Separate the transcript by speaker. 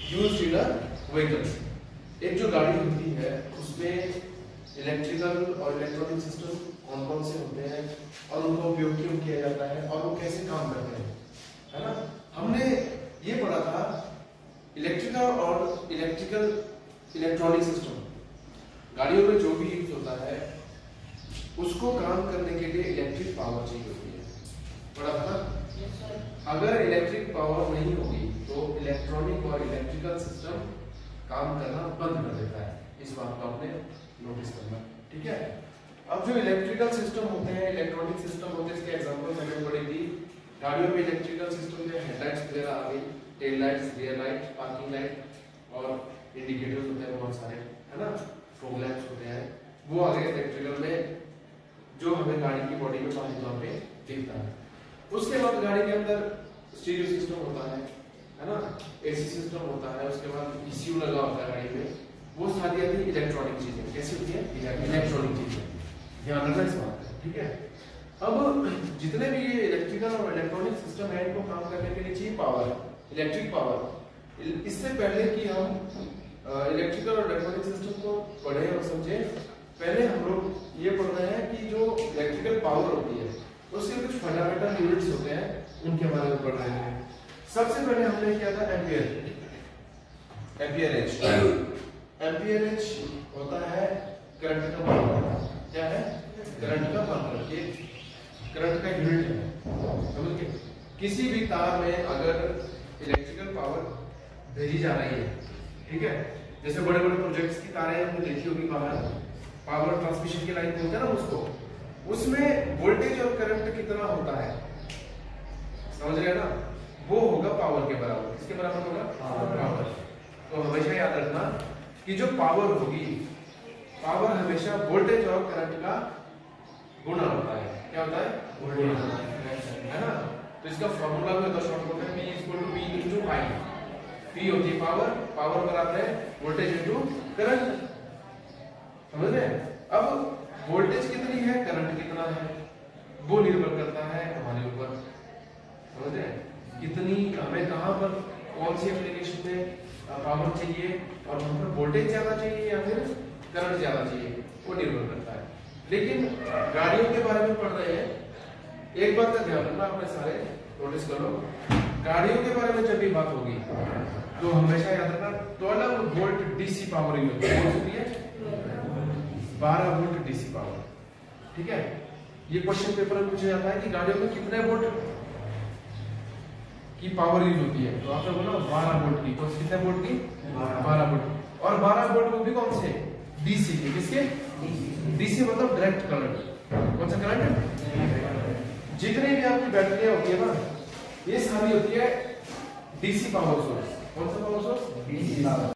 Speaker 1: Used in a vehicle. एक जो गाड़ी होती है उसमें इलेक्ट्रिकल और इलेक्ट्रॉनिक सिस्टम कौन कौन से होते हैं और उनका उपयोग क्यों किया जाता है और वो कैसे काम करते हैं, है ना। हमने ये पढ़ा था इलेक्ट्रिकल और इलेक्ट्रॉनिक सिस्टम, गाड़ियों में जो भी यूज होता है उसको काम करने के लिए इलेक्ट्रिक पावर चाहिए होती है, पढ़ा था ना। अगर इलेक्ट्रिक पावर नहीं होगी तो इलेक्ट्रॉनिक और इलेक्ट्रिकल सिस्टम काम करना बंद कर देता है। इस बात को आपने नोटिस करना, ठीक है। अब जो इलेक्ट्रिकल सिस्टम होते हैं, इलेक्ट्रॉनिक सिस्टम होते हैं, इसके एग्जांपल हमने पढ़ी थी। गाड़ियों में इलेक्ट्रिकल सिस्टम जो हेडलाइट्स वगैरह आ गई, tail lights, rear light, parking light और इंडिकेटर्स होते हैं बहुत सारे, है ना, फॉग लैंप्स होते हैं, वो आ गए इलेक्ट्रिकल में जो हमें गाड़ी की बॉडी में बाहरी तौर पे दिखता है। उसके बाद गाड़ी के अंदर स्टीरियो सिस्टम होता है ना, एसी सिस्टम होता है, उसके बाद ईसीयू लगा होता है गाड़ी में। वो सारी आती है इलेक्ट्रॉनिक चीजें। कैसी होती है? इलेक्ट्रॉनिक चीजें, ध्यान रखना इस बात का, ठीक है। अब जितने भी ये इलेक्ट्रिकल और इलेक्ट्रॉनिक सिस्टम है इनको काम करने के लिए चाहिए पावर, इलेक्ट्रिक पावर। इससे पहले कि हम इलेक्ट्रिकल और इलेक्ट्रॉनिक सिस्टम को पढ़े और समझे, पहले हम लोग ये पढ़ रहे हैं कि जो इलेक्ट्रिकल पावर होती है उसके कुछ फंडामेंटल यूनिट्स होते हैं, उनके बारे में पढ़ रहे हैं। सबसे पहले हमने किया था एम्पियर, एम्पियरेज। एम्पियरेज होता है करंट का मात्रा। क्या है? करंट का मात्रा। ये करंट का यूनिट है, समझ गए। किसी भी तार में अगर इलेक्ट्रिकल पावर भेजी जा रही है, ठीक है, जैसे बड़े बड़े प्रोजेक्ट्स की तारें हमने देखी होगी बाहर, पावर ट्रांसमिशन की लाइन बोलते हैं ना उसको, उसमें वोल्टेज और करंट कितना होता है, समझ रहे हैं ना, वो होगा पावर के बराबर। किसके बराबर होगा? पावर। तो हमेशा याद रखना कि जो पावर होगी, पावर हमेशा वोल्टेज और करंट का गुणा होता है। क्या होता है? गुणा, है ना। तो इसका फॉर्मूला भी होता है शॉर्ट में, P = P × I। P होती है पावर, पावर बराबर है वोल्टेज इनटू करंट, समझ रहे हैं। अब वोल्टेज कितनी है, करंट कितना है, वो निर्भर करता है हमारे ऊपर, समझ रहे हैं। कितनी हमें कहां पर कौन सी एप्लीकेशन में पावर चाहिए और वहां पर वोल्टेज ज्यादा चाहिए या फिर करंट ज्यादा चाहिए, वो निर्भर करता है। लेकिन गाड़ियों के बारे में पढ़ रहे हैं, एक बात का ध्यान रखना, आपने सारे नोटिस कर लो। गाड़ियों के बारे में जब भी बात होगी तो हमेशा याद रखना 12 वोल्ट डीसी पावर यूज होती है, 12 वोल्ट डीसी पावर, ठीक है। ये क्वेश्चन पेपर में पूछा जाता है कि गाड़ियों में कितने वोल्ट की पावर यूज होती है, तो आपने बोला 12 वोल्ट की। तो कितने वोल्ट की? 12 वोल्ट। और 12 वोल्ट वो भी कौन से? डीसी के। किसके? डीसी मतलब डायरेक्ट करंट। कौन सा करंट? जितनी भी आपकी बैटरियां होती है ना, ये सारी होती है डीसी पावर सोर्स। कौन सा पावर सोर्स? डीसी।